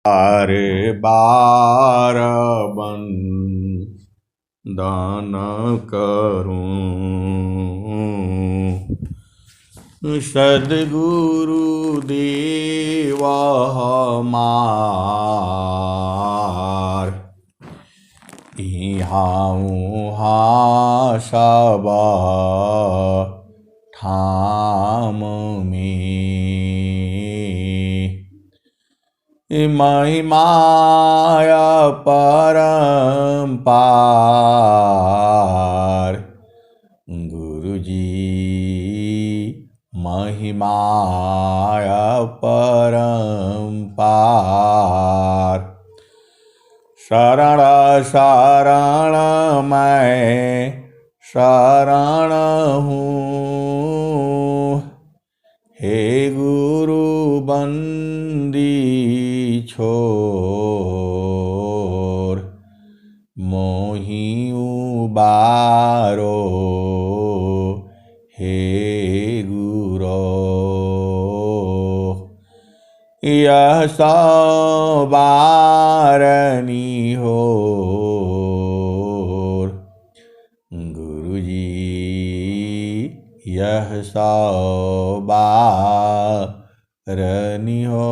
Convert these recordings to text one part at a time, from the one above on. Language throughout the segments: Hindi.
बार बार बंदन करूं सद्गुरु देव हमार इहाँ उहाँ सब ठाम में महिमाय परम्पार गुरुजी महिमाय परम्पार शरण शरण मैं शरण हूँ हे गुरु बंदी छोर मोहि उबारो हे गुरो यह सवारनी हो गुरुजी यह सवारनी हो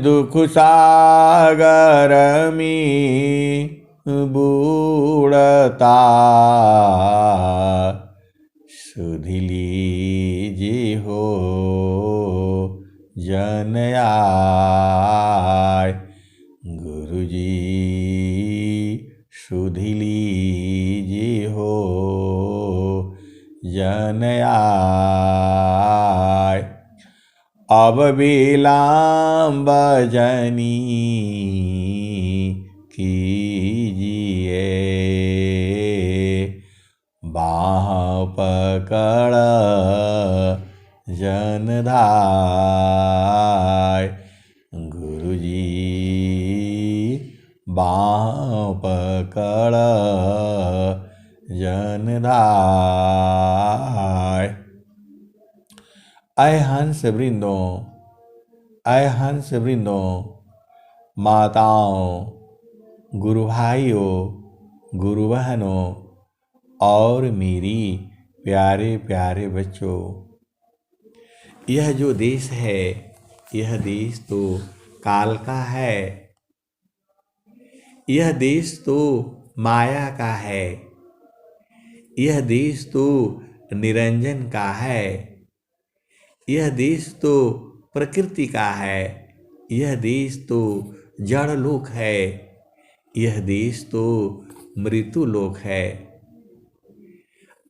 दुख सागर में बूढ़ता सुध लीजिए हो जन आय गुरुजी सुध लीजिए हो जन आय अब विलम्ब जनी कीजिए बाह पकड़ जनधाय गुरुजी बाह पकड़ जनधाय अय हंस वृंदों अय हंस वृंदों माताओं गुरु भाइयों गुरु बहनों और मेरी प्यारे प्यारे बच्चों यह जो देश है यह देश तो काल का है यह देश तो माया का है यह देश तो निरंजन का है यह देश तो प्रकृति का है यह देश तो जड़ लोक है यह देश तो मृत्यु लोक है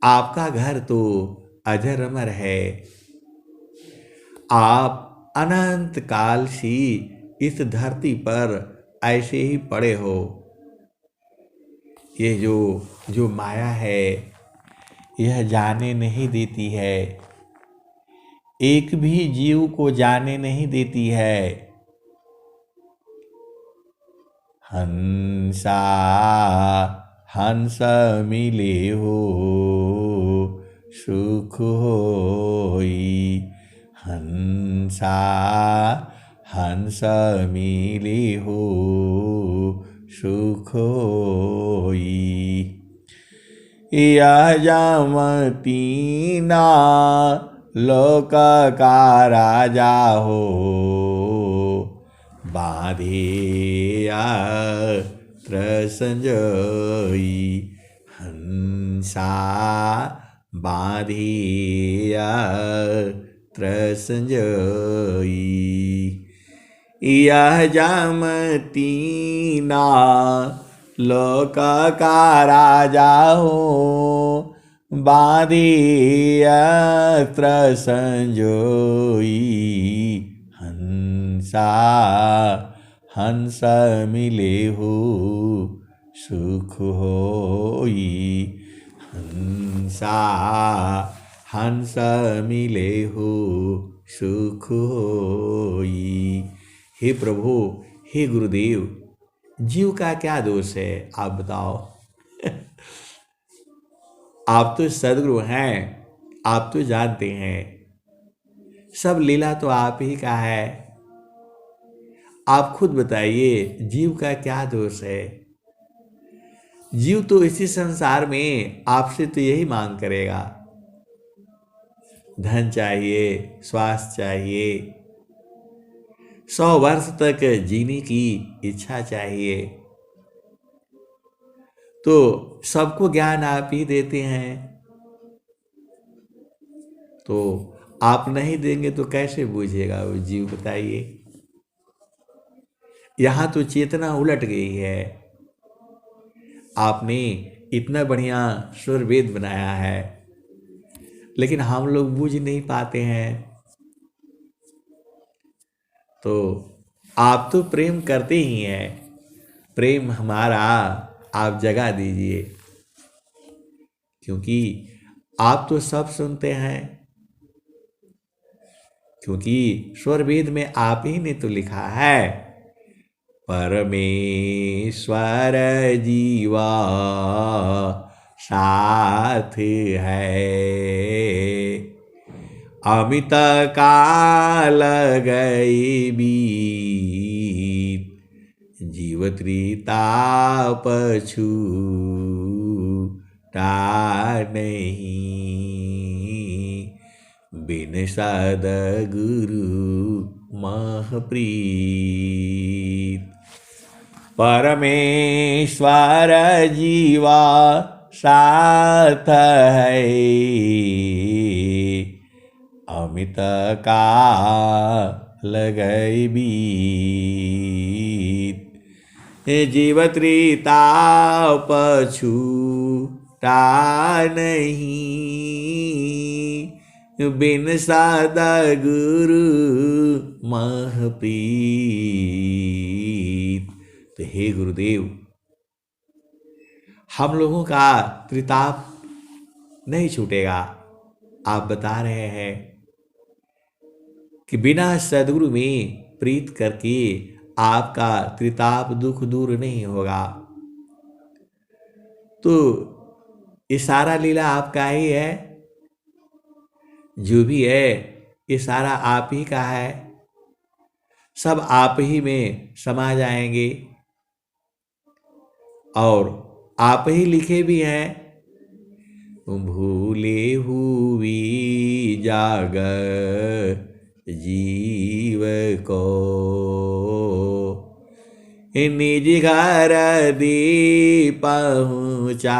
आपका घर तो अजर अमर है आप अनंत काल से इस धरती पर ऐसे ही पड़े हो ये जो माया है यह जाने नहीं देती है एक भी जीव को जाने नहीं देती है हंसा हंस मिले हो सुख होई हंसा हंस मिले हो सुख होई यह जमतीना लोक का राजा हो बाधिया त्रसंजोई हंसा बाधिया त्रसंजोई यह जमतीना लोक का राजा हो बाधिया त्रसंजोई हंसा हंस मिले हो सुख होई हंसा हंस मिले हो सुख होई हे प्रभु हे गुरुदेव जीव का क्या दोष है आप बताओ आप तो सद्गुरु हैं आप तो जानते हैं सब लीला तो आप ही का है। आप खुद बताइए, जीव का क्या दोष है? जीव तो इसी संसार में आपसे तो यही मांग करेगा, धन चाहिए, स्वास्थ्य चाहिए, 100 वर्ष तक जीने की इच्छा चाहिए। तो सबको ज्ञान आप ही देते हैं, तो आप नहीं देंगे तो कैसे बूझेगा वो जीव, बताइए। यहाँ तो चेतना उलट गई है। आपने इतना बढ़िया स्वर वेद बनाया है, लेकिन हम लोग बूझ नहीं पाते हैं। तो आप तो प्रेम करते ही हैं, प्रेम हमारा आप जगा दीजिए, क्योंकि आप तो सब सुनते हैं। क्योंकि स्वर वेद में आप ही ने तो लिखा है, परमेश्वर जीवा साथ है, अमित काल गई बीत, जीव त्रिताप छूटा नहीं, बिन सद्गुरु महप्रीत। परमेश्वर जीवा साथ है, अमित काल गई बीत, जीव त्रिताप छूटा नहीं, बिन सद्गुरु महप्रीत। तो हे गुरुदेव, हम लोगों का त्रिताप नहीं छूटेगा। आप बता रहे हैं कि बिना सद्गुरु में प्रीत करके आपका त्रिताप दुख दूर नहीं होगा। तो ये सारा लीला आपका ही है, जो भी है ये सारा आप ही का है, सब आप ही में समा जाएंगे। और आप ही लिखे भी हैं, भूले हुई जाग जीव को, निज घर दी पहुँचाए,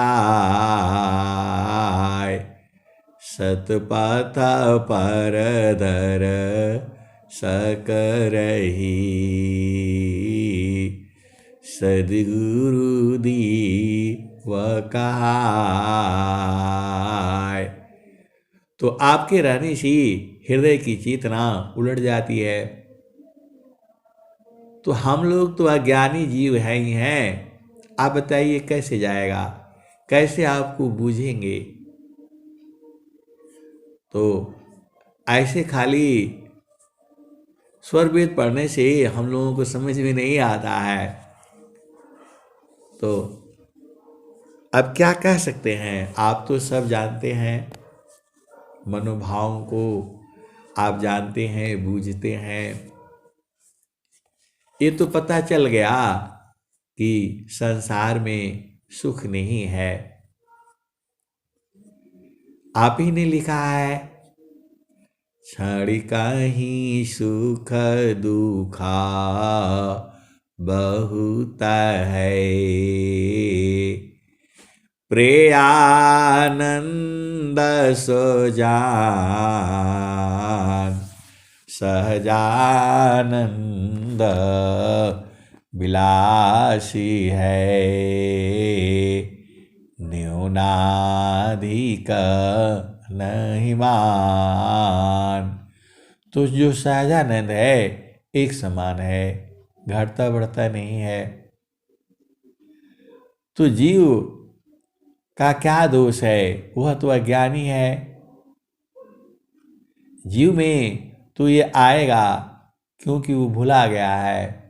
सतपथ पर धर सकरही, सद्गुरु दी वकाय। तो आपके रहने से हृदय की चेतना उलट जाती है। तो हम लोग तो अज्ञानी जीव हैं ही हैं, आप बताइए कैसे जाएगा, कैसे आपको बूझेंगे? तो ऐसे खाली स्वर वेद पढ़ने से हम लोगों को समझ में नहीं आता है। तो अब क्या कह सकते हैं, आप तो सब जानते हैं, मनोभावों को आप जानते हैं, बूझते हैं। ये तो पता चल गया कि संसार में सुख नहीं है। आप ही ने लिखा है, क्षणिका ही सुख दुखा बहुत है, प्रेयानंद सो जान, सहजानंद विलासी है, न्यूनाधिक नहीं मान। तो जो सहजानंद है एक समान है, घटता बढ़ता नहीं है। तो जीव का क्या दोष है, वह तो अज्ञानी है। जीव में तो ये आएगा क्योंकि वो भुला गया है।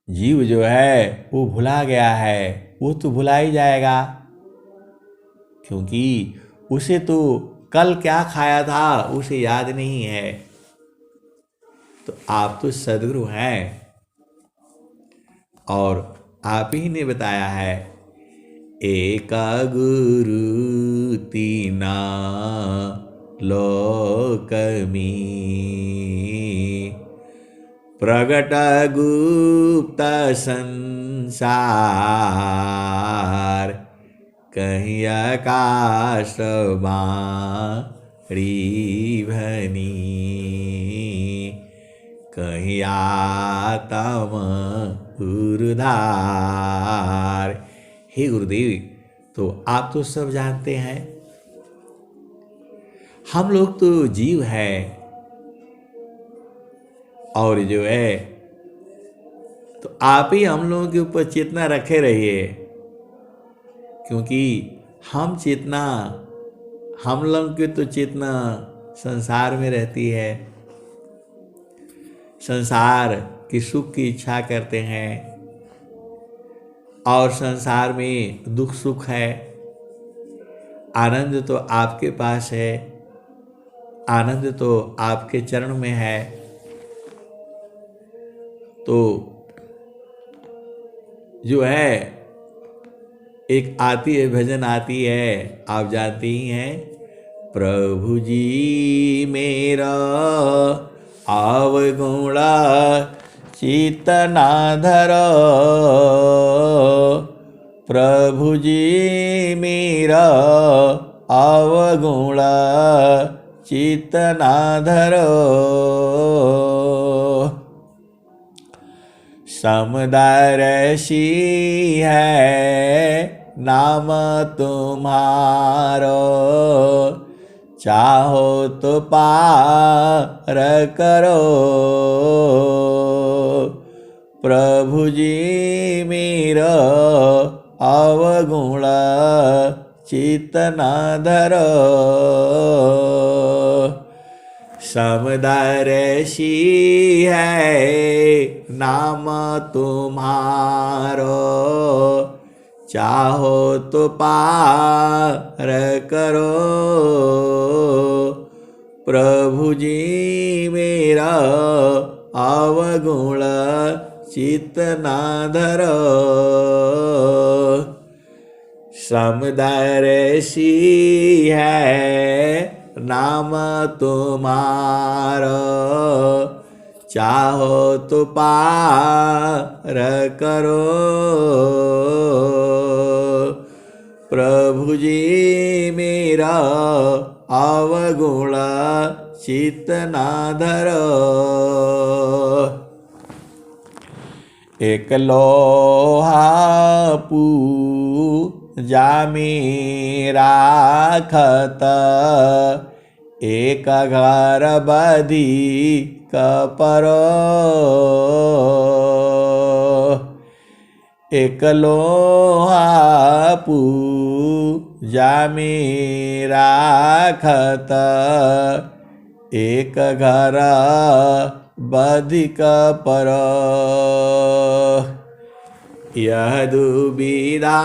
जीव जो है वो भुला गया है, वो तो भुला ही जाएगा, क्योंकि उसे तो कल क्या खाया था उसे याद नहीं है। तो आप तो सदगुरु हैं और आप ही ने बताया है, एका गुरु तीना लोकमी, प्रगट गुप्त संसार, कहीं आकाश बाणी भनी, कहीं आत्म उर्धार। हे गुरुदेव, तो आप तो सब जानते हैं, हम लोग तो जीव हैं और जो है तो आप ही हम लोगों के ऊपर चेतना रखे रहिए, क्योंकि हम चेतना, हम लोगों की तो चेतना संसार में रहती है, संसार के सुख की इच्छा करते हैं और संसार में दुख सुख है। आनंद तो आपके पास है, आनंद तो आपके चरण में है। तो जो है एक आती है, भजन आती है, आप जानते ही हैं, प्रभु जी मेरा अवगुण चित्त ना धरो, प्रभु जी मेरा अवगुण चित्त ना धरो, समदर्शी है नाम तुम्हारो, चाहो तो पार करो, प्रभु जी मेरा अवगुण चित्त ना धरो, समदर्शी है नाम तुम्हारो, चाहो तो पार करो, प्रभु जी मेरा अवगुण चित्त ना धरो, समदर्शी है नाम तुम्हारो, चाहो तो पार करो, प्रभु जी मेरा अवगुण चित्त ना धरो, एक लोहा पूजा में राखत, एक घर बधी कपरो, एक लोहा पूजा में राखत, एक घर बधी कपरो, यह दुविधा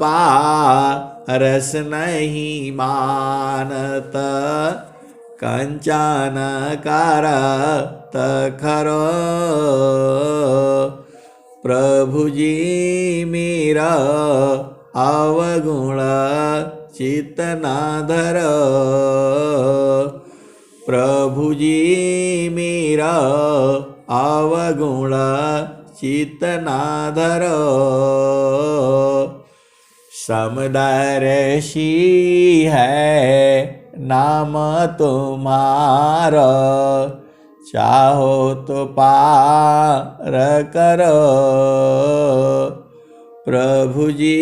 पारस नहीं मानत, कंचन करत खरो, प्रभु जी मेरा अवगुण चित्त ना धरो, प्रभु जी मेरा अवगुण चित्त ना धरो, समदर्शी है नाम तुम्हारा, चाहो तो पार करो, प्रभु जी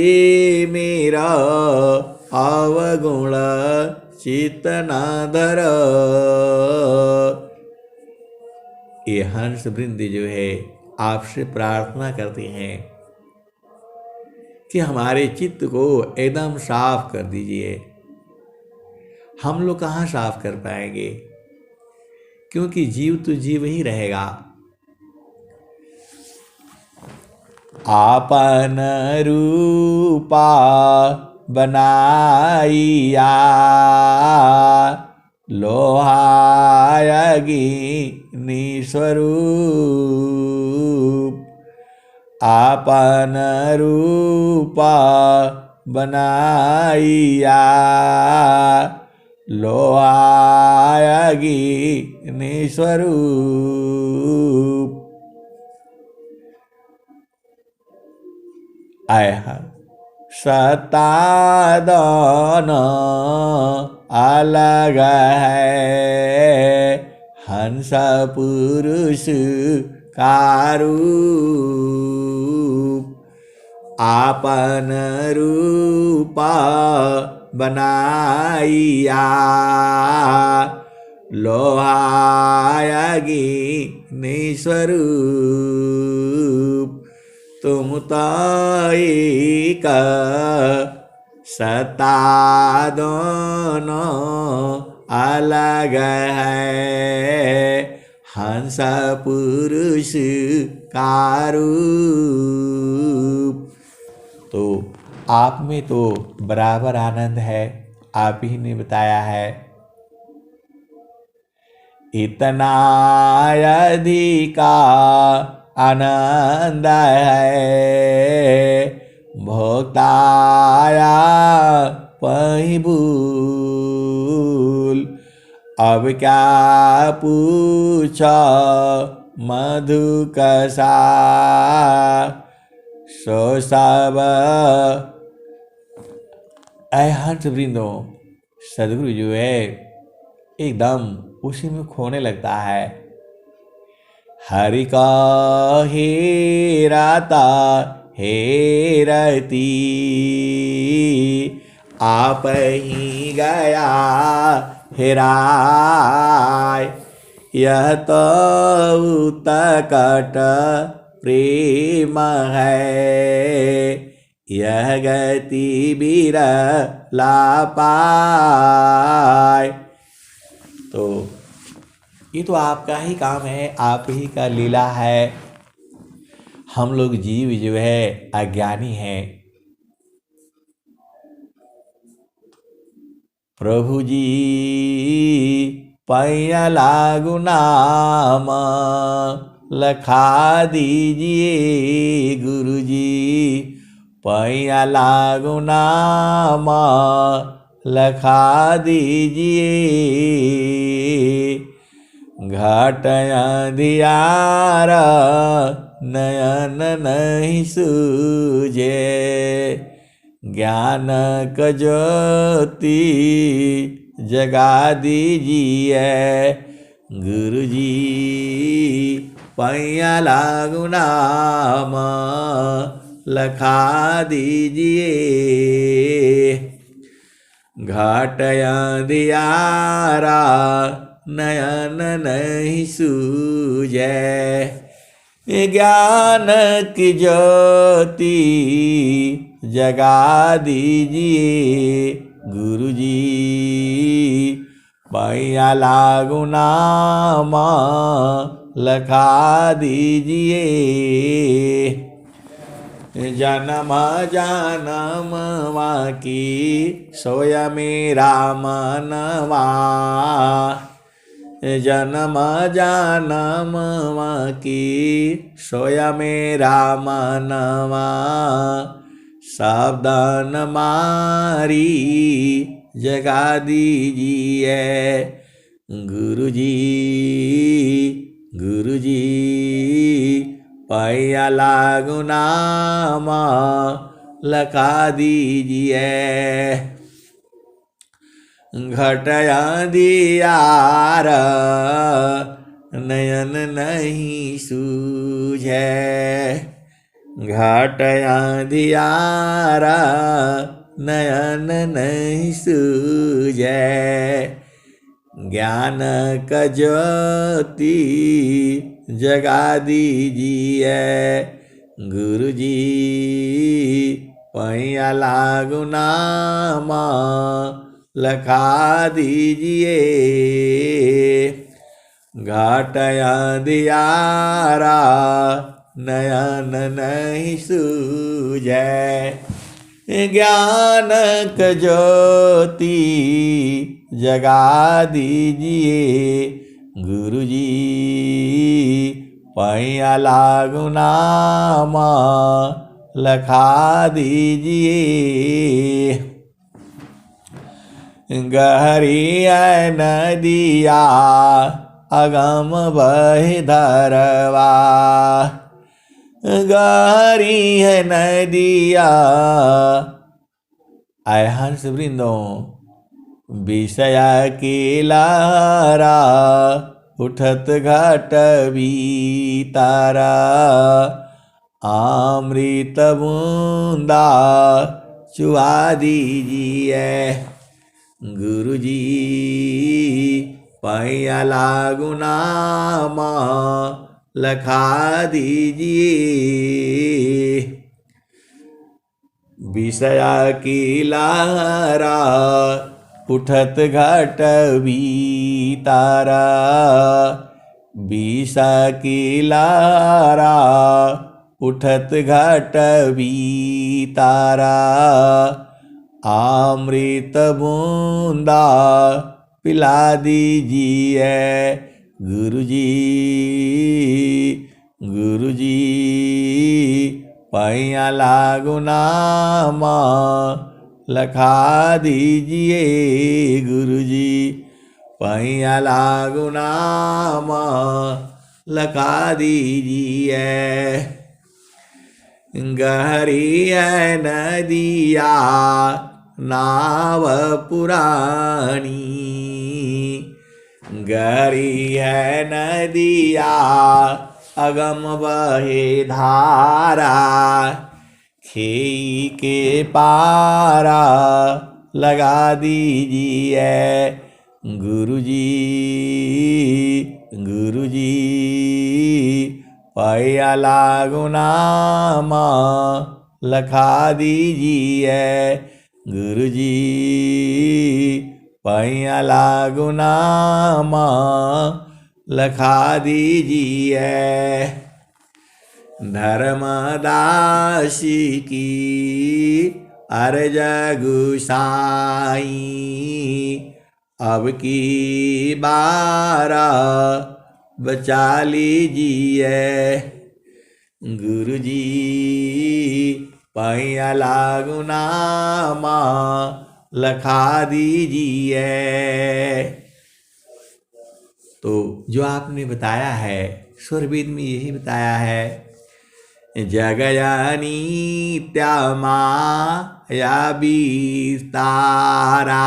मेरा अवगुण चित्त ना धरो। ये हंस वृंद जो है आपसे प्रार्थना करते हैं कि हमारे चित्त को एकदम साफ कर दीजिए। हम लोग कहाँ साफ कर पाएंगे, क्योंकि जीव तो जीव ही रहेगा। आपन रूपा बनाइया लोहाय अग्नि स्वरूप आपन रूप बनाइया लोहाय अग्नि स्वरूप। आया सत्ता दोनों अलग है हंस पुरुष का रूप आपन रूप बनाइया लोहाय अग्नि स्वरूप। तुम तो एक सत्ता दोनों अलग है हंस पुरुष का रूप। तो आप में तो बराबर आनंद है, आप ही ने बताया है। इतना अधिका आनंद है भोक्ताया पही भूल। अब क्या पूछो मधु कसा सो सब। हंस वृंदो सदगुरु जो है एकदम उसी में खोने लगता है। हरि का हेराता हेरती आप ही गया हेराय। यह तो उत्कट प्रेम है यह गति बिरला पाय। तो ये तो आपका ही काम है, आप ही का लीला है। हम लोग जीव जो है अज्ञानी हैं। प्रभु जी पैया लागू नाम लखा दीजिए गुरु जी पैया लागू नाम लखा दीजिए। घाट अंधियार नयन नहीं सूझे ज्ञान क ज्योति जगा दीजिए गुरु जी पैया लागू नाम लखा दीजिए। घाट अंधियारा नयन नहीं सूझे ज्ञान की ज्योति जगा दीजिए गुरु जी पैया लागू नाम लखा दीजिए। जन्म जन्मवा की सोया मेरा मनवा जन्म जन्मवा की सोया मेरा मनवा सावधान मारी जगा दीजिए गुरु जी पैया लागू नाम लखा दीजिए। घट अंधियार नयन नहीं सूझे घट अंधियार नयन नहीं सूझे ज्ञान क ज्योति जगा दीजिए गुरु जी पैया लागू नाम लखा दीजिए। घाट अंधियारा नयन नहीं सूझे ज्ञानक ज्योति जगा दीजिए गुरुजी, पैया लागू नाम लखा दीजिए। गहरी है नदिया अगम बहे धरवा, गहरी है नदिया आय हंस वृंदों, विषया की लहरा उठत घट भीतरा, अमृत बूंदा चुआ दीजिए गुरुजी, पैया लागू नाम लखा दीजिए। विषया की लहरा उठत घट भीतरा, विषा की लहरा उठत घट भीतरा, अमृत बूंदा पिला दीजिए गुरुजी, गुरुजी, पैया लागू नाम लखा दीजिए गुरुजी, पैया लागू नाम लखा दीजिए। गहरी है नदिया नाव पुरानी, गहरी है नदिया अगम बहे धारा, खेई के पारा लगा दीजिए गुरुजी, गुरुजी, पैया लागू नाम लखा दीजिए गुरुजी, पैया लागू नाम लखा दीजिए। धर्मदासी की अर्ज गुसाई, अब की बारा बचा लीजिए गुरुजी, पैया लागू नाम लखा दीजिए। तो जो आपने बताया है स्वरवेद में यही बताया है, जगयानी त्यामाया विस्तारा,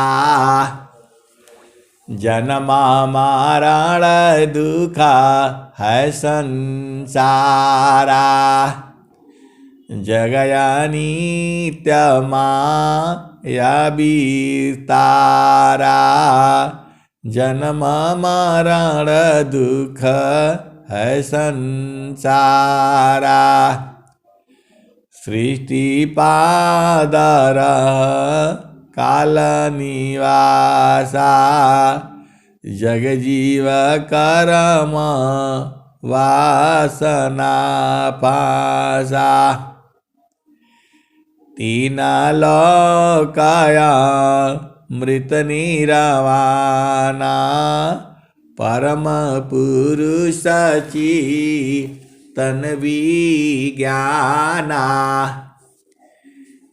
जन्मा मरण दुखा है संसारा, जगयानी त्यामाया विस्तारा, जन्म मरण दुख है संसारा, सृष्टि पादर काल निवासा, जग जीव कर्म वासना पासा, तीन लोकाया मृत निरवाना, परम पुरुष तन विज्ञाना,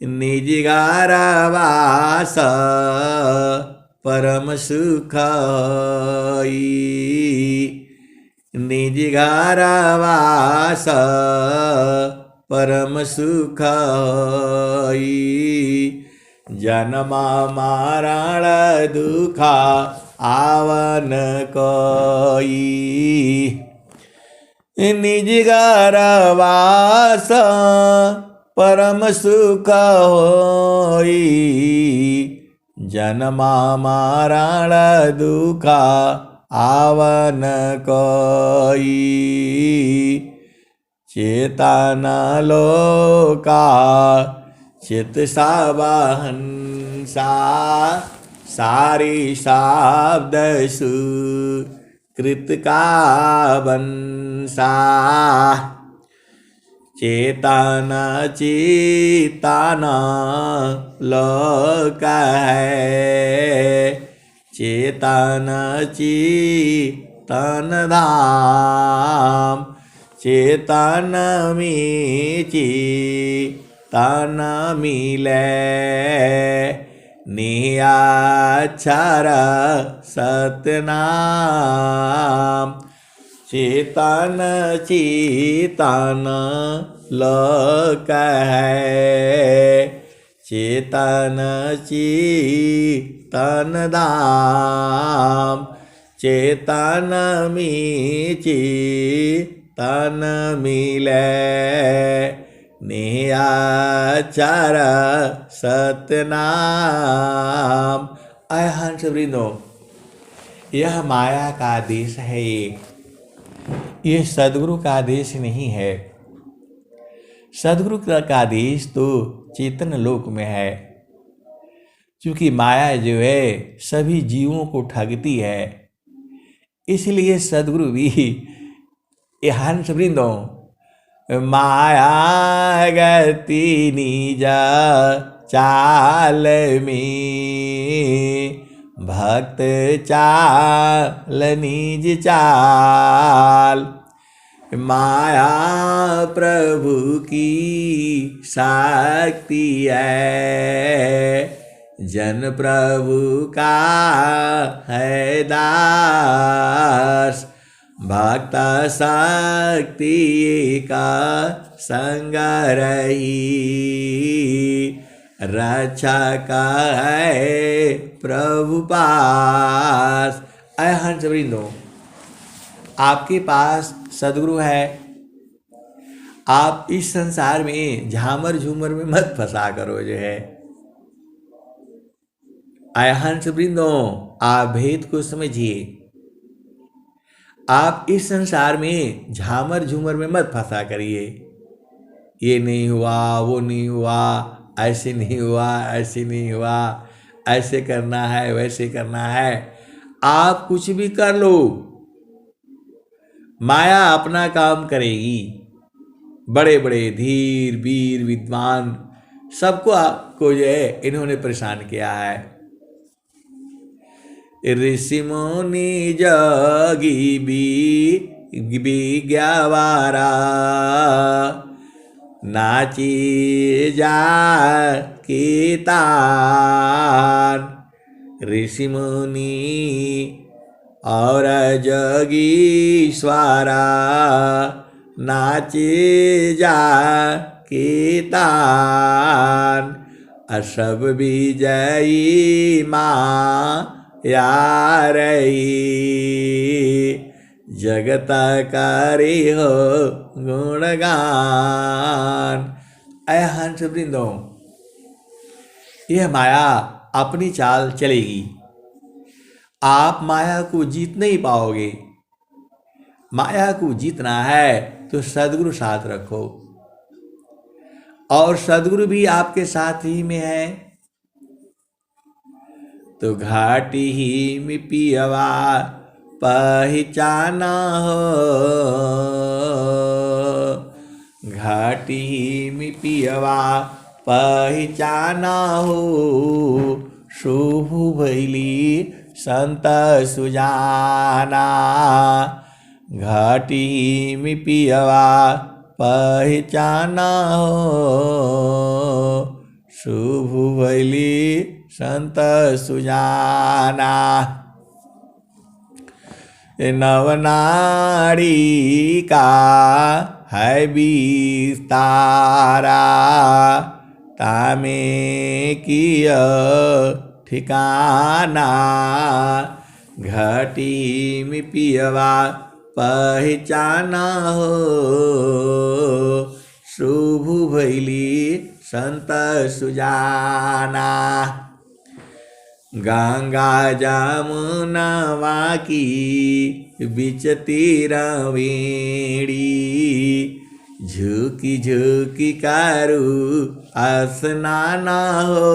निज गारवास परम सुख, निज गारवास परम सुख, जन्म मरण दुखा आवन कोई, निज गारवास परम सुख होई, जन्म मरण दुखा आवन कोई, चेतन लोका चित सावहंसा, सारी शाब्द सुकृत का बंसा, चेतन चितन लोक है, चेतन चितन धाम, चेतन में चितन मिले, निराक्षर सतनाम, चेतन चितन लोक है, चेतन चितन धाम, चेतन में चितन मिले, निराक्षर सतनाम। अय हंस वृंदो, यह माया का देश है, ये सदगुरु का देश नहीं है। सदगुरु का देश तो चेतन लोक में है। क्योंकि माया जो है सभी जीवों को ठगती है, इसलिए सदगुरु भी हंस वृंदों माया गति निज चाल में, भक्त चाल निज चाल, माया प्रभु की शक्ति है, जन प्रभु का है दास, भक्त शक्ति का संग रही, रक्षा का है प्रभु पास। अय हंस वृंदो, आपके पास सदगुरु है, आप इस संसार में झामर झूमर में मत फंसा करो जो है। अय हंस वृंदो, आप भेद को समझिए, आप इस संसार में झामर झूमर में मत फंसा करिए। ये नहीं हुआ, वो नहीं हुआ, ऐसे नहीं हुआ, ऐसे नहीं हुआ, ऐसे करना है, वैसे करना है। आप कुछ भी कर लो, माया अपना काम करेगी। बड़े बड़े धीर वीर विद्वान सबको आपको जो है इन्होंने परेशान किया है। ऋषि मुनि जगी विज्ञावारा, नाची जा कीतान, ऋषि मुनि और जगीश्वरा, नाचे जा कीतान, सब विजयी माँ या रही, जगत करे हो गुणगान। अय हंस वृंदो, यह माया अपनी चाल चलेगी, आप माया को जीत नहीं पाओगे। माया को जीतना है तो सदगुरु साथ रखो, और सदगुरु भी आपके साथ ही में है। तो घाटी ही में पियवा पहचाना हो, घाटी ही में पियवा पहचाना हो, शुभ भैली संत सुजाना, घाटी में पियवा पहचाना हो, शुभ भैली संत सुजाना। नवनाड़ी का है विस्तारा, तामे किया ठिकाना, घाटी में पियवा पहचाना हो, शुभ भैली संत सुजाना। गंगा जमुनवा की बिच तीरवेणी, झुकी झुकी कारू स्नाना हो,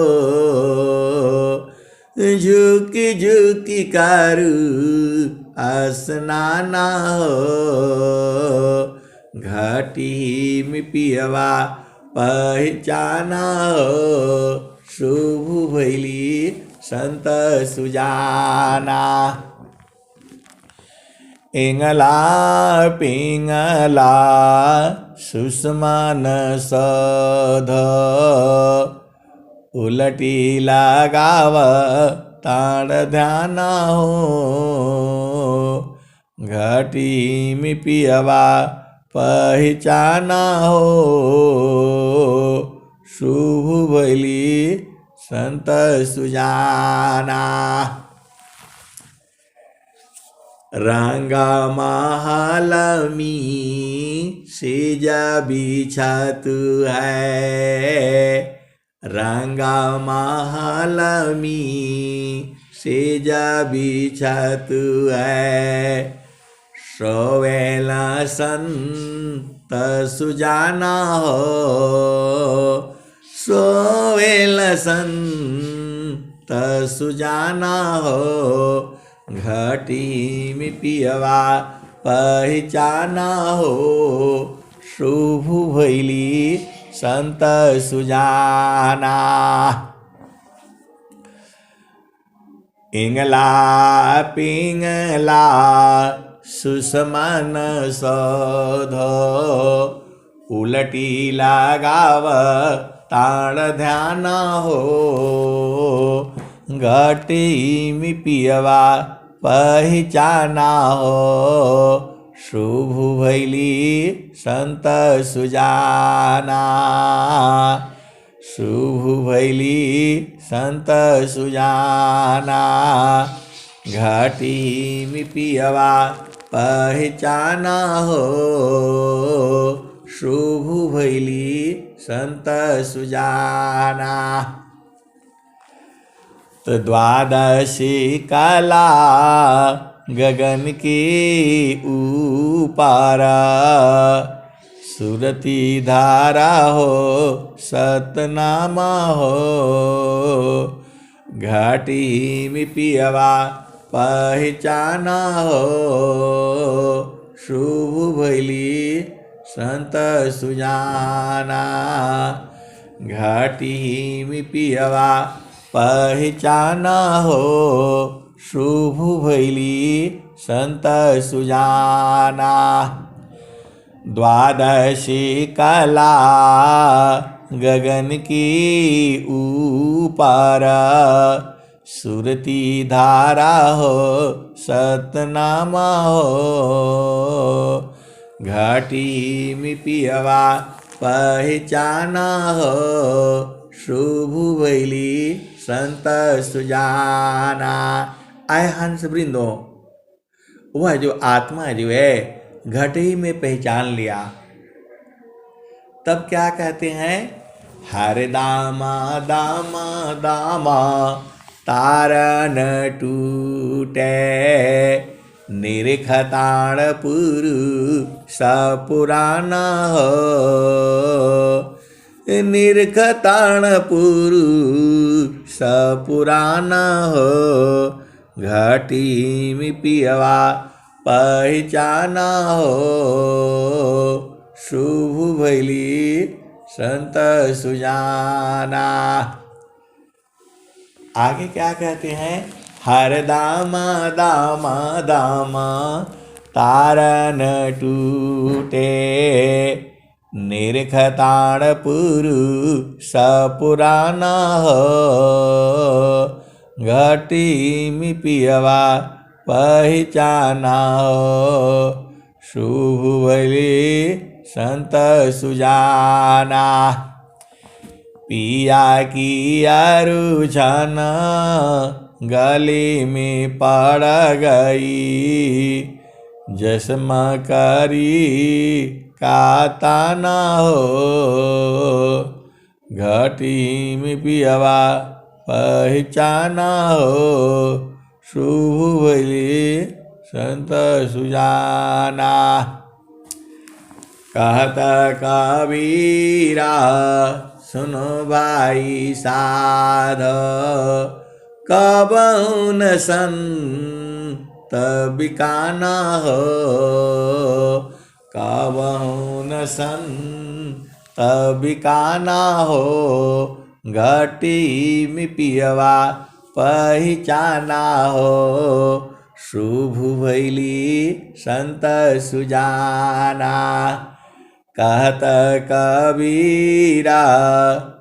झुकी झुकी कारू स्नाना हो, घटी में पियवा पहचाना हो, शुभ भैली संत सुजाना। इंगला पिंगला सुषमान सध, उलटी लगाव ताड़ ध्यान हो, घटी में पियवा पहचाना हो, शुभ भैली संत सुजाना। रंगा महालमी सेज बिछत है, रंगा महालमी सेज बिछत है, सोवेला संत सुजाना हो, सोवेला संत सुजाना हो, घटी में पियवा पहचाना हो, शुभ भैली संत सुजाना। इंगला पिंगला सुषमान सध, उलटी लगाव ताड़ ध्यान हो, घटी में पियवा पहचाना हो, शुभ भैली संत सुजाना, शुभ भैली संत सुजाना। घटी में पियवा पहचाना हो, शुभ भैली संत सुजाना। तो द्वादशी कला गगन के ऊपर, सुरती धारा हो सतनामा हो, घाटी में पियवा पहचाना हो, शुभ भैली संत सुजाना। घाटी में पियवा पहचाना हो, शुभ भैली संत सुजाना। द्वादशी कला गगन की ऊपर, सुरती धारा हो सतनामा हो, घाटी में पियवा पहचाना हो, शुभ भैली संत सुजाना। आए हंस वृंदो, वह जो आत्मा जो है घटी में पहचान लिया, तब क्या कहते हैं? हर दामा दामा दामा तारन टूटे, निरखताण पुरुष पुराना हो, निरखताण पुरुष पुराना हो, घाटी में पियवा पहचाना हो, शुभ भैली संत सुजाना। आगे क्या कहते हैं? हर दामा दामा दामा तारन टूटे, निरखताण पुरुष पुराना हो, घाटी में पियवा पहचाना हो, शुभ भैली संत सुजाना। पिया की अरुझन गली में पड़ गई, जस्मा करी का ताना हो, घाटी में पियवा पहचाना हो, शुभ भैली संत सुजाना। कहता कबीरा सुनो भाई साध, कबहु न संत बिकाना हो, कबहु न संत बिकाना हो, घटी में पियवा पहचाना हो। शुभ भैली संत सुजाना, कहत कबीरा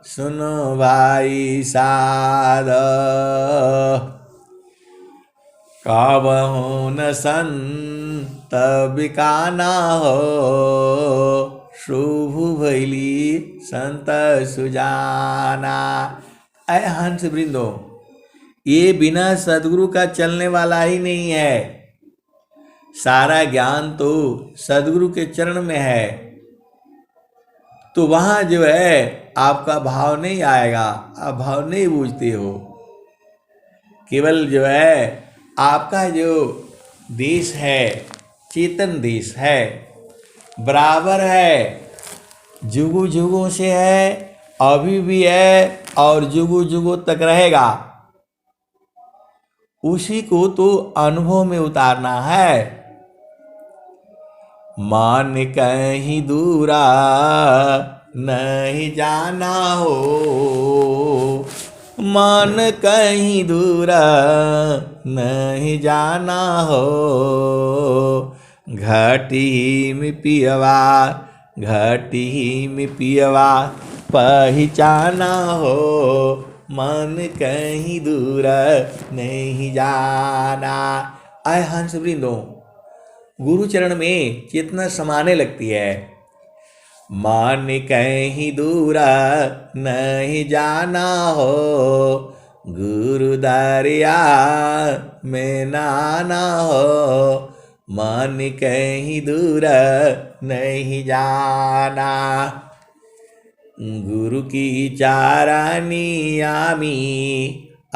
सुनो भाई साध। कबहु न संत बिकाना हो, शुभ भैली संत सुजाना। ऐ हंस वृंदो, ये बिना सदगुरु का चलने वाला ही नहीं है। सारा ज्ञान तो सदगुरु के चरण में है, तो वहां जो है आपका भाव नहीं आएगा, आप भाव नहीं बूझते हो। केवल जो है आपका जो देश है चेतन देश है, बराबर है, जुगु जुगों से है, अभी भी है और जुगु जुगों तक रहेगा। उसी को तो अनुभव में उतारना है। मान कहीं दूरा नहीं जाना हो, मान कहीं दूरा नहीं जाना हो। घाटी में पियवा, घाटी में पियवा पहचाना हो, मन कहीं दूर नहीं जाना। आय हंस वृंदो, गुरु चरण में चेतना समाने लगती है। मान कहीं दूर नहीं जाना हो, गुरु दरिया में नाना हो। मान कहीं दूर नहीं जाना, गुरु की चारानी आमी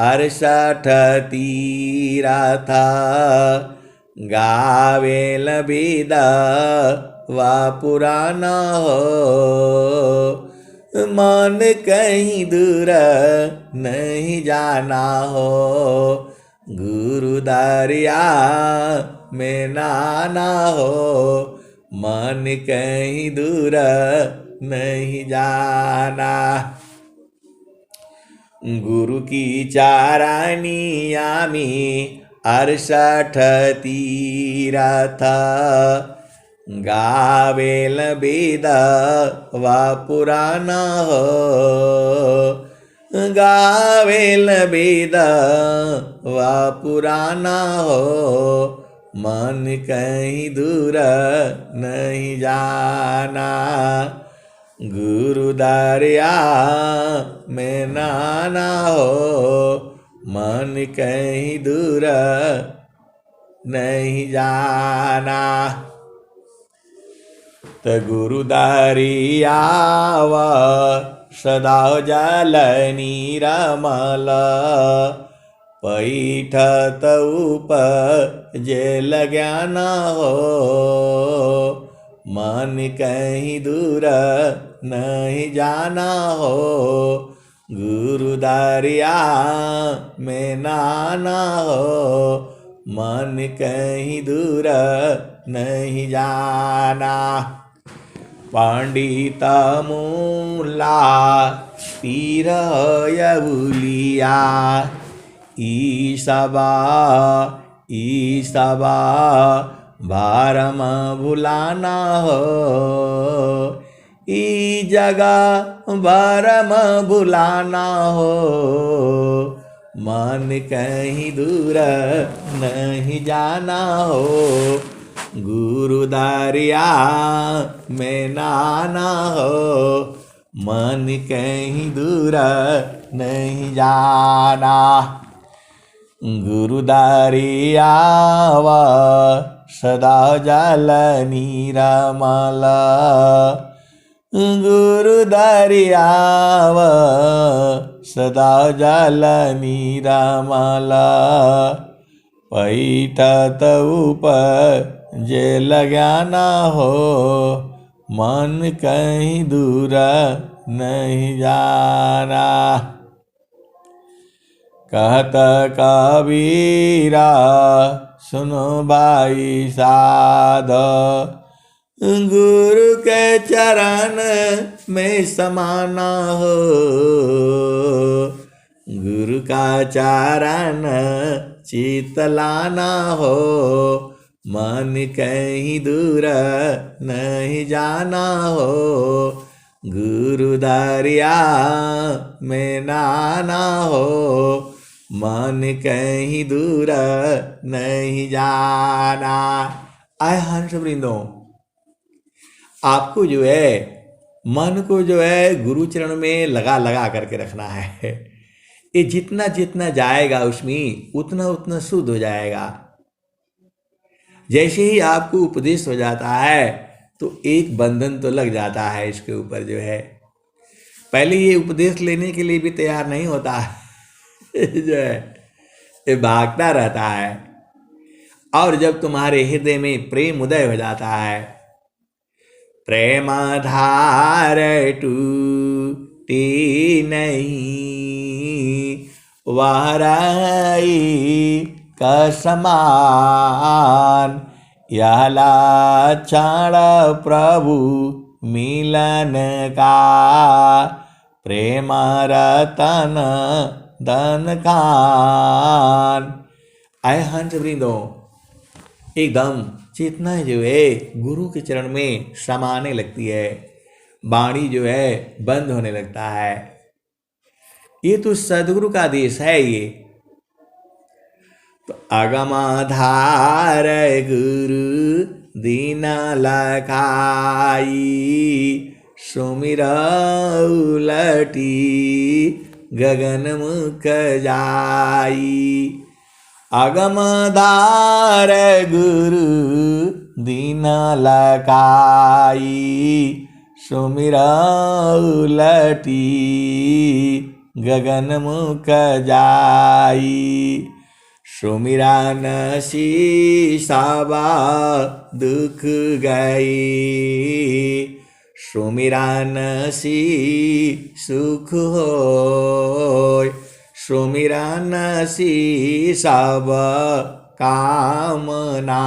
68 तीरथ, गावेल वेद वा पुराना हो। मन कहीं दूर नहीं जाना हो, गुरु दरिया में नाना हो। मन कहीं दूर नहीं जाना, गुरु की चारानी आमी 68 तीरथ, गावेल वेद वा पुराना हो। गावेल वेद वा पुराना हो, मन कहीं दूर नहीं जाना, गुरु दरिया में नाना हो। मन कहीं दूर नहीं जाना, तो गुरु दरिया व सदा जल नीरमल, पैठत उपजेल ज्ञान हो। मन कहीं दूर नहीं जाना हो, गुरु दरिया में नाना हो। मन कहीं दूर नहीं जाना, पंडित मूला पीर यबुलिया, ईसबा भारम भुलाना हो। ई जगह भारम भुलाना हो, मन कहीं दूर नहीं जाना हो, गुरु दरिया में नाना हो। मन कहीं दूर नहीं जाना, गुरु दरिया व सदा जल नीरमल, गुरु दरिया व सदा जल नीरमल, पैठत उपजेल ज्ञान हो। मन कहीं दूर नहीं जाना, कहत कबीरा सुनो भाई साध। गुरु के चरण में समाना हो, गुरु का चरण चितलाना हो, मन कहीं दूर नहीं जाना हो, गुरु दरिया में नाना हो, मन कहीं दूर नहीं जाना। आय हंस वृंदों, आपको जो है मन को जो है गुरु चरण में लगा लगा करके रखना है। ये जितना जितना जाएगा उसमें उतना उतना शुद्ध हो जाएगा। जैसे ही आपको उपदेश हो जाता है तो एक बंधन तो लग जाता है इसके ऊपर जो है। पहले ये उपदेश लेने के लिए भी तैयार नहीं होता जो है ये भागता रहता है। और जब तुम्हारे हृदय में प्रेम उदय हो जाता है, प्रेम धार टूटी नहीं, वह रही कसमान, यह लक्षण प्रभु मिलन का, प्रेम रतन धन खान। आय हंस वृंदों, एकदम चेतना जो है गुरु के चरण में समाने लगती है, वाणी जो है बंद होने लगता है। ये तो सदगुरु का देश है। ये तो अगमाधार गुरु दीना लखाई, सुमिर उलटी गगन मुख जाई, अगमदार गुरु दीन लकाई, सुमिर उलटी गगन मुख जाई, सुमिरा नसी साबा दुख गई, सुमिरा नसी सुख होय, सुमिरा नसी सब कामना,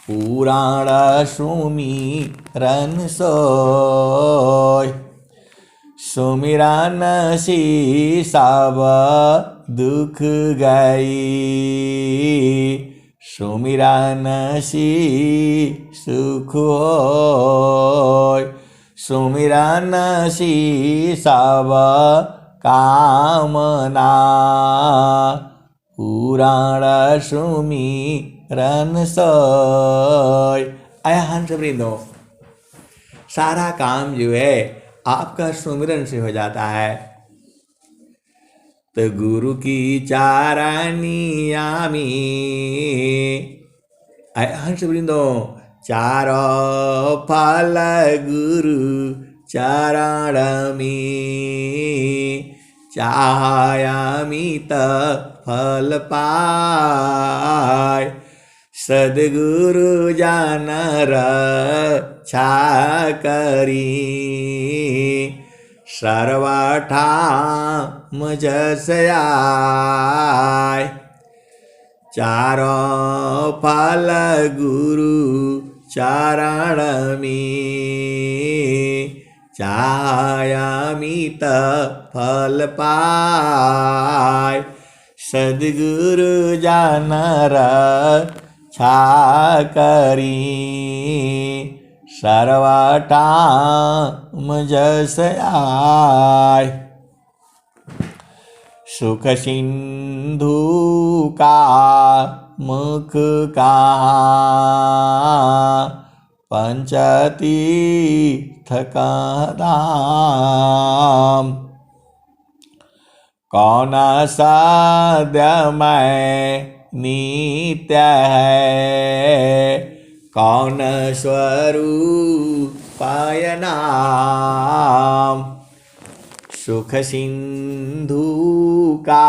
पुराण सुमिरन सोय, सुमिरा नसी सब दुख गई, सुमिरा नसी सुख होय, सुमिरा नसी सब कामना, पुराण सुमिरन सोय। आय हंस वृंदों, सारा काम जो है आपका सुमिरन से हो जाता है। तो गुरु की चारणी आमी, आय हंस वृंदों, चारों फल गुरु चरण में, चाहयामित फल पाय, सद्गुरु जान रक्षा करी, सर्वठाम जस आय, चारों फल गुरु चरण में, चाहयामित फल पाय, सद्गुरु जान रक्षा करी, सर्वठाम जस आय। सुख सिंधु का मुख कहाँ, पंचतीर्थ का धाम, कौन साध्यमय नित्य है, कौन स्वरूपाय नाम, सुख सिंधु का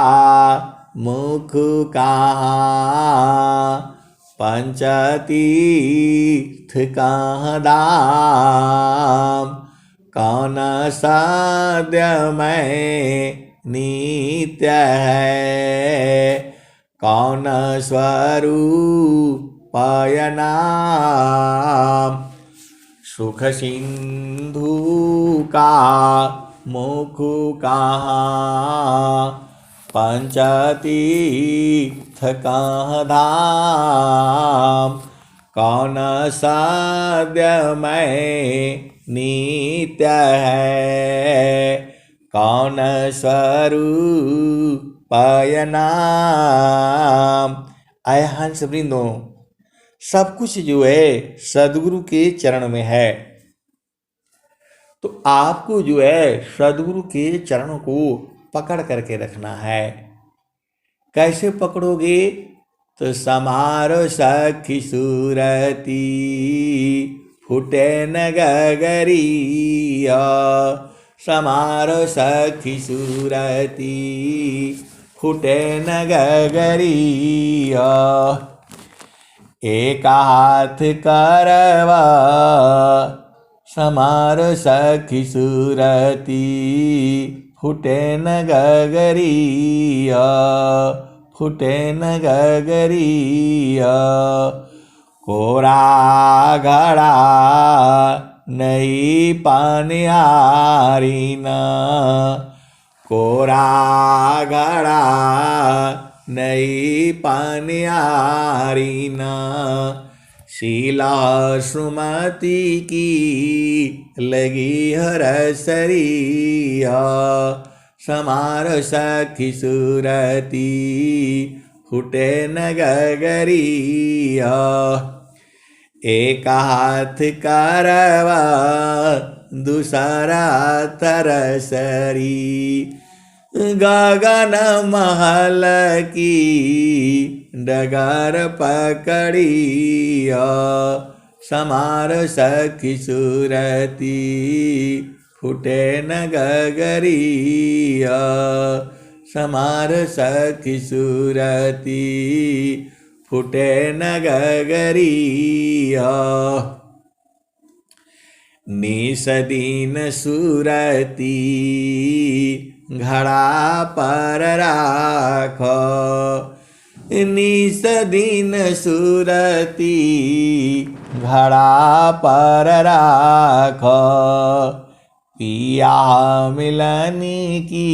मुख कहाँ, पंचतीर्थ का धाम, कौन साध्यमय नित्य है, कौन स्वरूपाय पयनाम। सुख सिंधु का मुख कहाँ, पंचतीर्थ कहाँ धाम। कौन सद्यमय नित्य है, कौन स्वरूप नाम। आय हंस वृंदों, सब कुछ जो है सदगुरु के चरण में है। तो आपको जो है सदगुरु के चरणों को पकड़ करके रखना है। कैसे पकड़ोगे? तो समारो सखी सूरती, फुटे न गगरिया। समारो सखी सूरती, फुटे न गगरिया। एक हाथ करवा समारो सखी सूरती, फुटे न गगरिया। फुटे न गगरिया। कोरा घड़ा नहीं पानिहारी ना, कोरा घड़ा नहीं पानिहारी ना। शीला सुमति की लगी हरसरिया। समार सखी सूरती, फुटे न गगरिया। एक हाथ करवा दूसरा तरसरी, गगन महल की डगर पकड़िया। समार सखी सूरती, फुटे न गगरिया। समार सखी सूरती, फुटे न गगरिया। निस दिन सूरती, घड़ा पर राखो। निस दिन सूरती, घड़ा पर राखो। पिया मिलन की,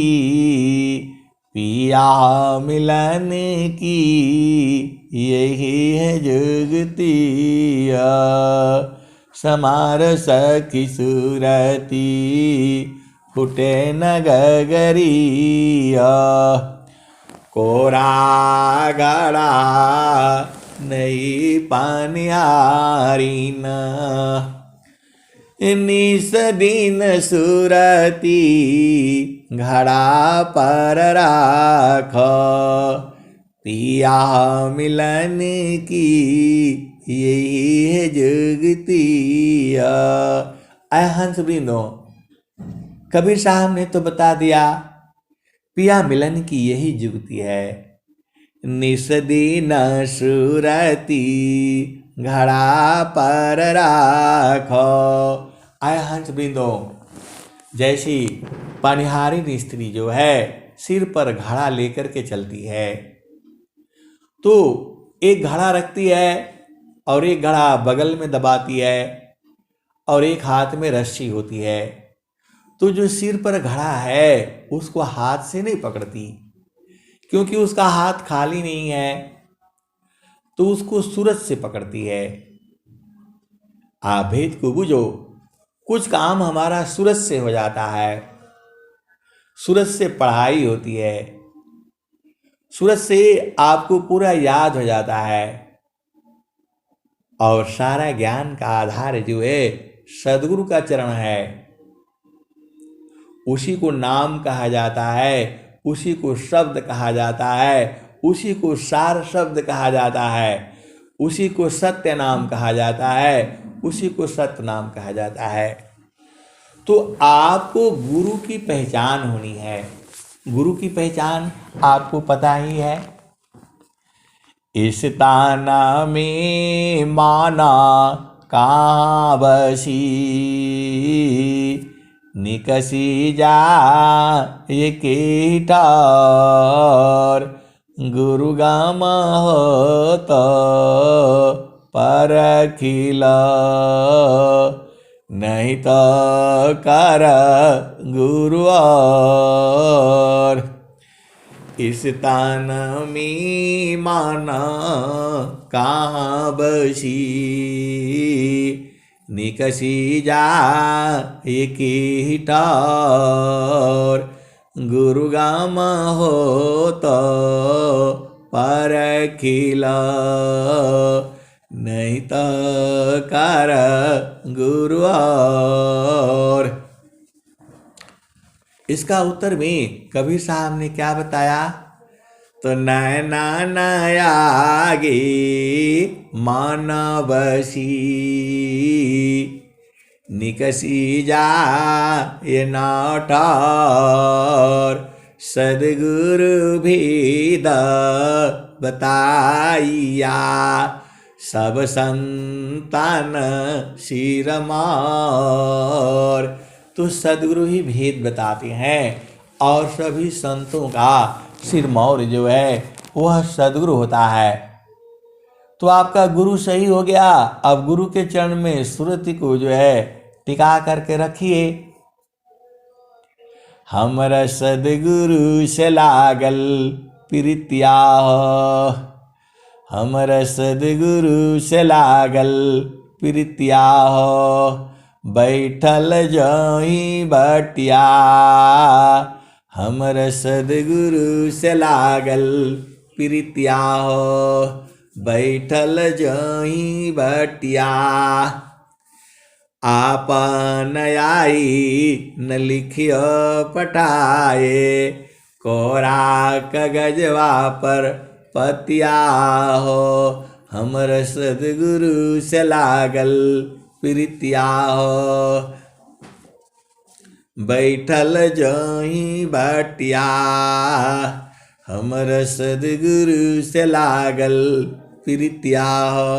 पिया मिलन की, यही है जुगतिया। समार सखी सूरती, फुटे न गगरिया। कोरा घड़ा नहीं पानिहारी ना, निस दिन सूरती, घड़ा पर राखो। पिया मिलन की, यही है जुगतिया। आय हंस वृंदों, कबीर साहब ने तो बता दिया पिया मिलन की यही जुगती है। निस दिन सूरती, घड़ा पर राखो। आय हंस वृंदों, जैसी पानिहारी स्त्री जो है सिर पर घड़ा लेकर के चलती है, तो एक घड़ा रखती है और एक घड़ा बगल में दबाती है और एक हाथ में रस्सी होती है। तो जो सिर पर घड़ा है उसको हाथ से नहीं पकड़ती, क्योंकि उसका हाथ खाली नहीं है, तो उसको सूरज से पकड़ती है। आप भेद को बुझो, कुछ काम हमारा सूरज से हो जाता है। सूरज से पढ़ाई होती है, सूरज से आपको पूरा याद हो जाता है, और सारा ज्ञान का आधार जो है सदगुरु का चरण है। उसी को नाम कहा जाता है, उसी को शब्द कहा जाता है, उसी को सार शब्द कहा जाता है, उसी को सत्य नाम कहा जाता है, उसी को सत्य नाम कहा जाता है। तो आपको गुरु की पहचान होनी है। गुरु की पहचान आपको पता ही है। इस ताना में माना कहाँ बसी, निकसी जा ये कीटार। गुरु गाम हो तो परखिल नहीं तो कर गुरु और इस तान में माना कहाँ बसी निकसी जा एक ही ठार गुरु गाम हो तो परखिल नहीं तो कर गुरु और। इसका उत्तर में कबीर साहब ने क्या बताया? तो नैना नयागी मानवसी निकसी जा ये नाटार सदगुरु भी बताइया सब संतान शिरमार। तो सदगुरु ही भेद बताते हैं और सभी संतों का सिरमौर जो है वह सदगुरु होता है। तो आपका गुरु सही हो गया। अब गुरु के चरण में सुरति को जो है टिका करके रखिए। हमरा सदगुरु से लागल प्रीतिया हो, हमरा सदगुरु से लागल प्रीतिया हो बैठल जई बटिया। हमरा सदगुरु से लागल प्रीतिया हो बैठल जई बटिया। आपन आई न लिखियो पटाए कोरा कागजवा पर पतिया हो हमर सदगुरु से लागल प्रीतिया हो बैठल जही बटिया। हमर सदगुरु से लागल प्रीतिया हो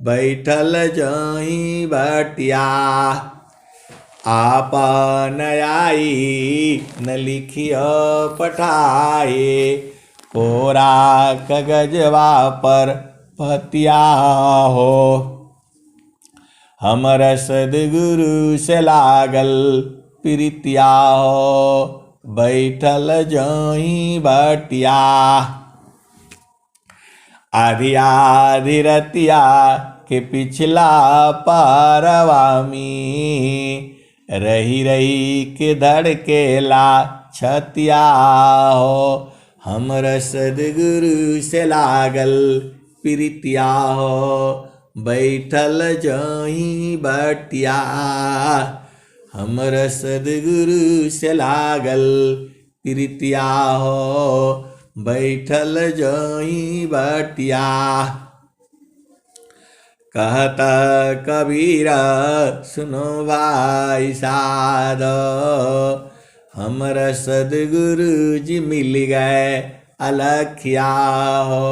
बैठल जही बटिया। आपन आई न लिखियो पठाए कोरा कागजवा पर पतिया हो हमर सदगुरु से लागल प्रीतिया हो बैठल जही बटिया। आधी आधी रतिया के पिछला पारवा में रही रही के धड़केला छतिया हो हमर सदगुरु से लागल प्रीतिया हो बैठल जही बटिया। हमर सदगुरु से लागल प्रीतिया हो बैठल जही बटिया। कहता कबीर सुनो भाई साध हमर सदगुरु जी मिल गए अलखिया हो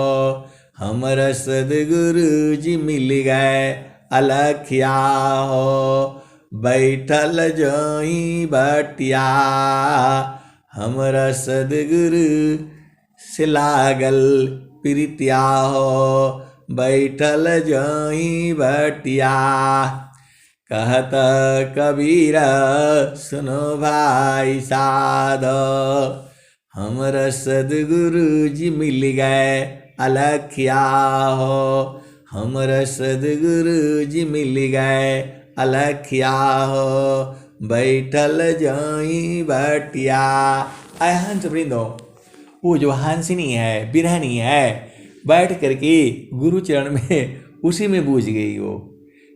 हमर सदगुरु जी मिल गए अलखिया हो बैठल जही बटिया। हमर सदगुरु से लागल प्रीतिया हो बैठल जही बटिया। कहत कबीर सुनो भाई साध हमर सदगुरु जी मिल गए अलखिया हो हमर सदगुरु जी मिल गए अलखिया हो बैठल जही बटिया। आय हंस वृंदो, वो जो हंसिनी है बिरहनी है बैठ करके गुरु चरण में उसी में बूझ गई हो,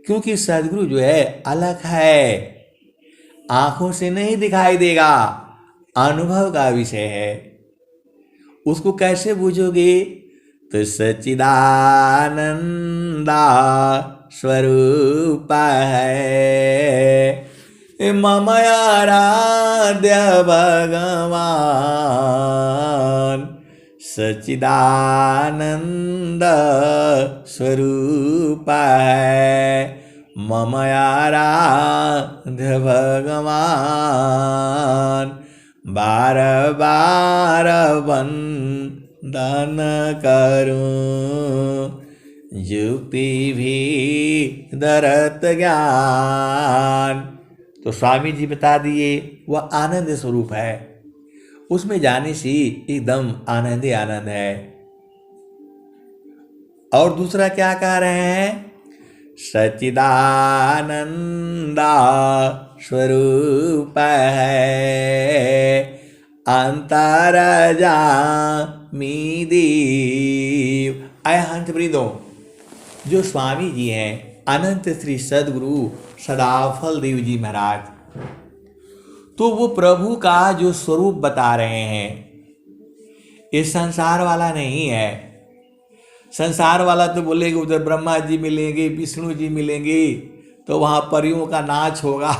क्योंकि सदगुरु जो है अलग है, आंखों से नहीं दिखाई देगा, अनुभव का विषय है। उसको कैसे बूझोगे? तो सच्चिदानंदा स्वरूप है मम आराध्य भगवान सच्चिदानंद स्वरूप है मम आराध्य भगवान। बार बार वंदन करूं युक्ति भी दरत ज्ञान। तो स्वामी जी बता दिए वह आनंद स्वरूप है, उसमें जाने से एकदम आनंद ही आनंद है। और दूसरा क्या कह रहे हैं? सच्चिदानंदा स्वरूप है, अंतरजामी देव। आय हंस वृंदों, जो स्वामी जी हैं अनंत श्री सदगुरु सदाफल देव जी महाराज, तो वो प्रभु का जो स्वरूप बता रहे हैं, ये संसार वाला नहीं है। संसार वाला तो बोलेंगे उधर ब्रह्मा जी मिलेंगे, विष्णु जी मिलेंगे, तो वहाँ परियों का नाच होगा।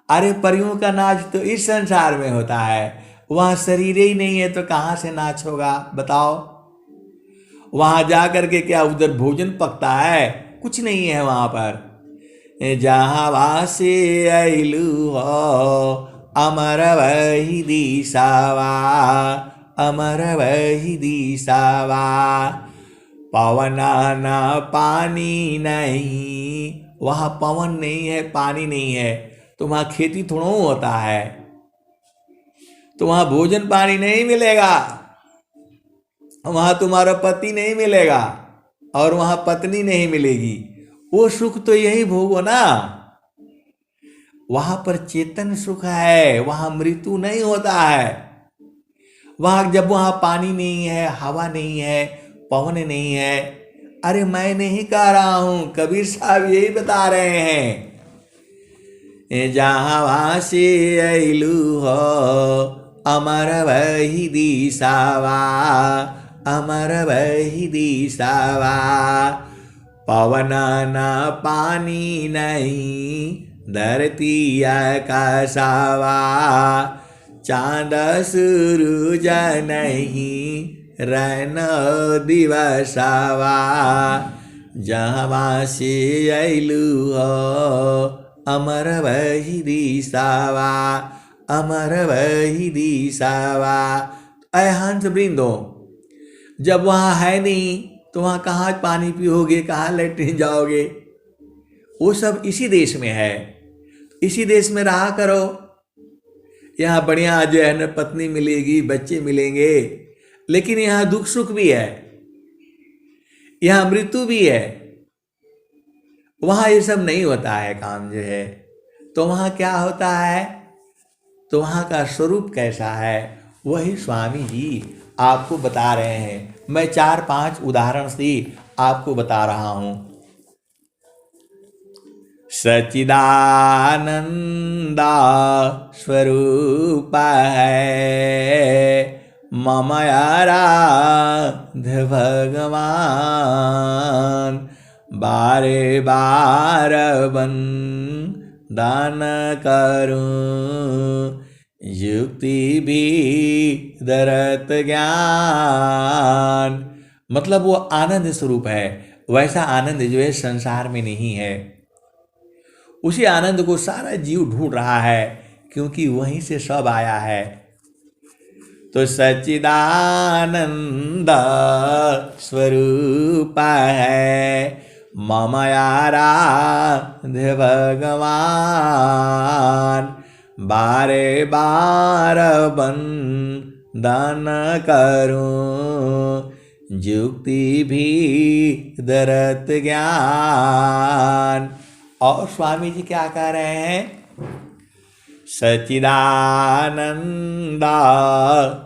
अरे परियों का नाच तो इस संसार में होता है, वहाँ शरीर ही नहीं है तो कहाँ से नाच होगा बताओ? वहाँ जा करके क्या उधर भोजन पकता है? कुछ नहीं है वहाँ पर। जहाँ वासे अइलू हो अमर वही दिशावा, अमर वही दिशावा। पवन न पानी नहीं, वहाँ पवन नहीं है, पानी नहीं है, तो वहाँ खेती थोड़ा होता है, तो वहाँ भोजन पानी नहीं मिलेगा, वहाँ तुम्हारा पति नहीं मिलेगा और वहाँ पत्नी नहीं मिलेगी। वो सुख तो यही भोगो ना। वहाँ पर चेतन सुख है, वहाँ मृत्यु नहीं होता है। वहाँ जब वहाँ पानी नहीं है, हवा नहीं है, पवन नहीं है, अरे मैं नहीं कह रहा हूँ, कबीर साहब यही बता रहे हैं। जहाँ वासे अइलू हो अमर वही दिशावा, अमर वही दिशावा। पवन न पानी नहीं, धरती आकाशावा। चांद सूरज नहीं, रैन दिवसावा। जहाँ से अइलू हो अमर वही दिशावा, अमर वही दिशावा। ऐ हंस वृंदो, जब वहाँ है नहीं तो वहाँ कहाँ पानी पियोगे, कहाँ लेटने जाओगे? वो सब इसी देश में है, इसी देश में रहा करो। यहाँ बढ़िया जो है न पत्नी मिलेगी, बच्चे मिलेंगे, लेकिन यहाँ दुख सुख भी है, यहाँ मृत्यु भी है। वहाँ ये सब नहीं होता है काम जो है। तो वहाँ क्या होता है? तो वहाँ का स्वरूप कैसा है, वही स्वामी जी आपको बता रहे हैं। मैं 4-5 उदाहरण से आपको बता रहा हूँ। सच्चिदानंदा स्वरूप है, मम आराध्य भगवान। बारे बार दान करूं, युक्ति भी दरत ज्ञान। मतलब वो आनंद स्वरूप है, वैसा आनंद जो है संसार में नहीं है। उसी आनंद को सारा जीव ढूंढ रहा है, क्योंकि वहीं से सब आया है। तो सच्चिदानंद स्वरूप है, मम आराध्य भगवान। बारे बार बंदन करूं, युक्ति भी दरत ज्ञान। और स्वामी जी क्या कह रहे हैं? सच्चिदानंदा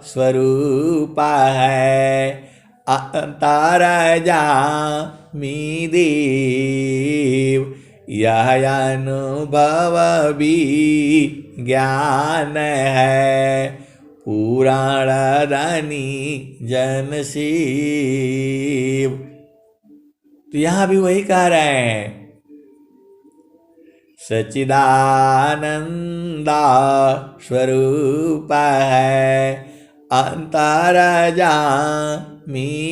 स्वरूप है, अंतरजामी देव। यह अनुभव भी ज्ञान है, पुराण धनी जन शिव। तो यहाँ भी वही कह रहे हैं, सच्चिदानंदा स्वरूप है, अंतरजामी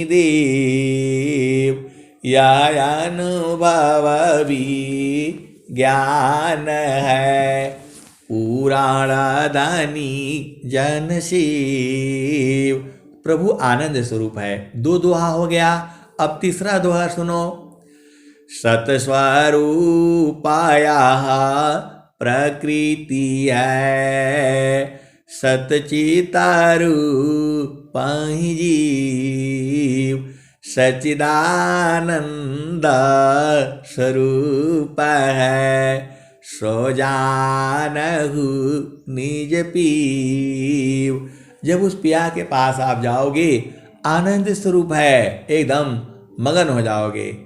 देव। यह अनुभव भी ज्ञान है, पुराण धनी जन शिव। प्रभु आनंद स्वरूप है। 2 दोहा हो गया। अब तीसरा दोहा सुनो। सतस्वरूपाया प्रकृति है, सतचितारूप ही जीव, सच्चिदानंद स्वरूप है, सो जानहु निज पीव। जब उस पिया के पास आप जाओगे, आनंद स्वरूप है, एकदम मगन हो जाओगे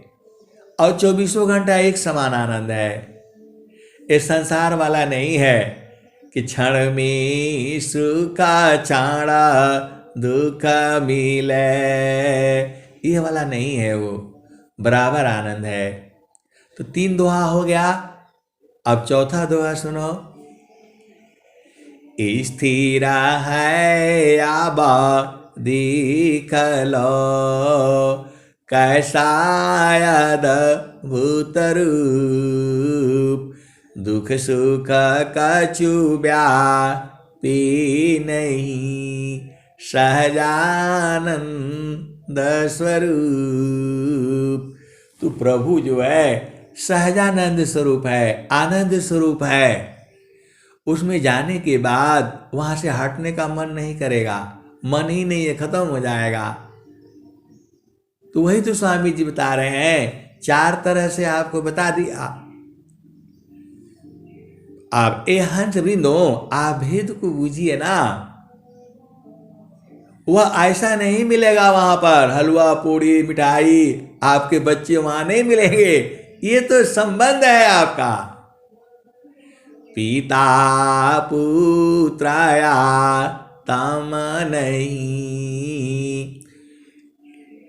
और 24 घंटा एक समान आनंद है। ये संसार वाला नहीं है कि क्षण में सुखा छाड़ा दुख मिले, ये वाला नहीं है, वो बराबर आनंद है। तो 3 दोहा हो गया। अब चौथा दोहा सुनो। स्थिर है आबा दिख लो, कैसायद भूतरूप, दुख सुख कछु व्यापी नहीं, सहजानंद स्वरूप। तो प्रभु जो है सहजानंद स्वरूप है, आनंद स्वरूप है। उसमें जाने के बाद वहां से हटने का मन नहीं करेगा, मन ही नहीं है, खत्म हो जाएगा। तो वही तो स्वामी जी बता रहे हैं, 4 तरह से आपको बता दिया। आप ए हंस वृंदो, आप भेद को बूझिए ना। वह ऐसा नहीं मिलेगा वहां पर, हलवा पूड़ी मिठाई आपके बच्चे वहां नहीं मिलेंगे। ये तो संबंध है आपका। पिता पुत्राया तम नहीं,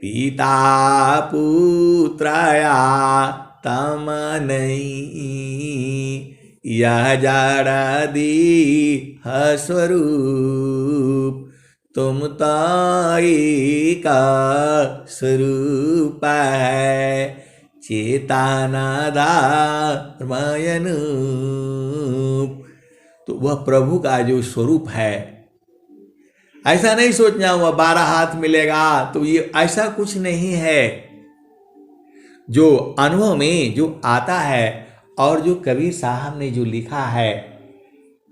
पिता पुत्राया तम नहीं, यह जड़दी स्वरूप, तुम ताई का स्वरूप है, चेतनाधारमयनूप। तो वह प्रभु का जो स्वरूप है, ऐसा नहीं सोचना वह 12 हाथ मिलेगा, तो ये ऐसा कुछ नहीं है। जो अनुभव में जो आता है और जो कबीर साहब ने जो लिखा है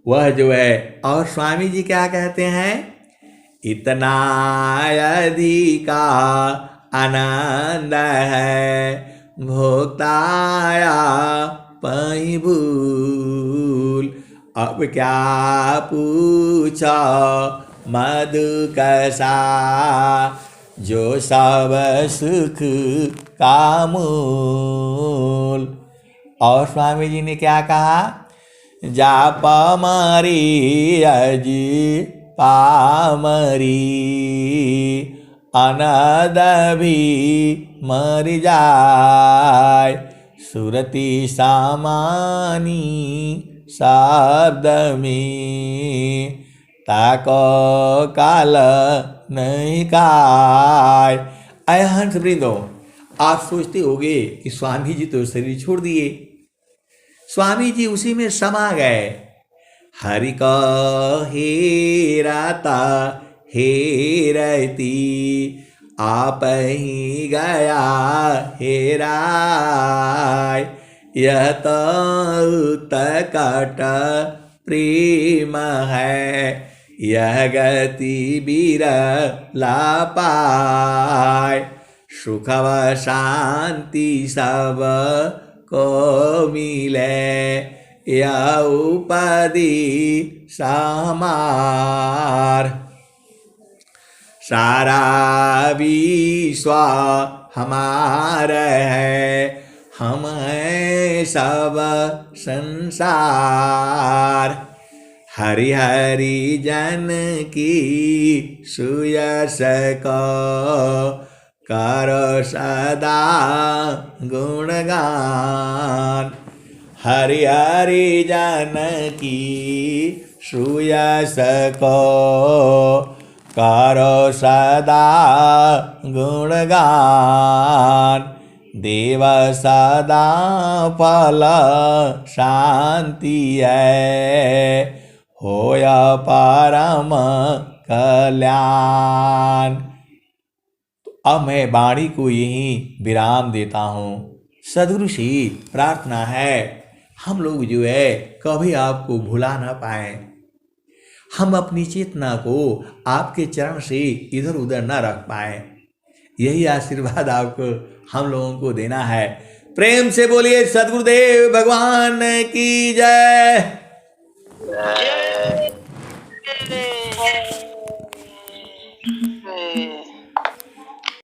वह जो है। और स्वामी जी क्या कहते हैं, इतना अधिका आनंद है, भोक्ताया पही भूल, अब क्या पूछा मधु कसा, जो सब सुख का मूल। और स्वामी जी ने क्या कहा, जाप मरी अजी पामरी, अनद भी मर जाय, सुरति सामानी शब्द में, ताको काल नहीं काय। आय हंस वृंदो, आप सोचते होंगे कि स्वामी जी तो शरीर छोड़ दिए, स्वामी जी उसी में समा गए। हरि का हेराता हेरती, आप ही गया हेराय, यह तो उत्कट प्रेम है, यह गति बिरला पाय, सुख व शांति सब को मिले, यह उपाधि समार, सारा विश्व हमारा है, हम हैं सब संसार, हरि हरि जन की सुयश को करो सदा गुणगान, हरि हरि जन की सुयश को करो सदा गुणगान, देव सदा फल शांति है, होया परम कल्याण। अब मैं वाणी को यहीं विराम देता हूँ। सद्गुरु से प्रार्थना है हम लोग जो है कभी आपको भुला ना पाए, हम अपनी चेतना को आपके चरण से इधर उधर ना रख पाए, यही आशीर्वाद आपको हम लोगों को देना है। प्रेम से बोलिए सद्गुरुदेव भगवान की जय।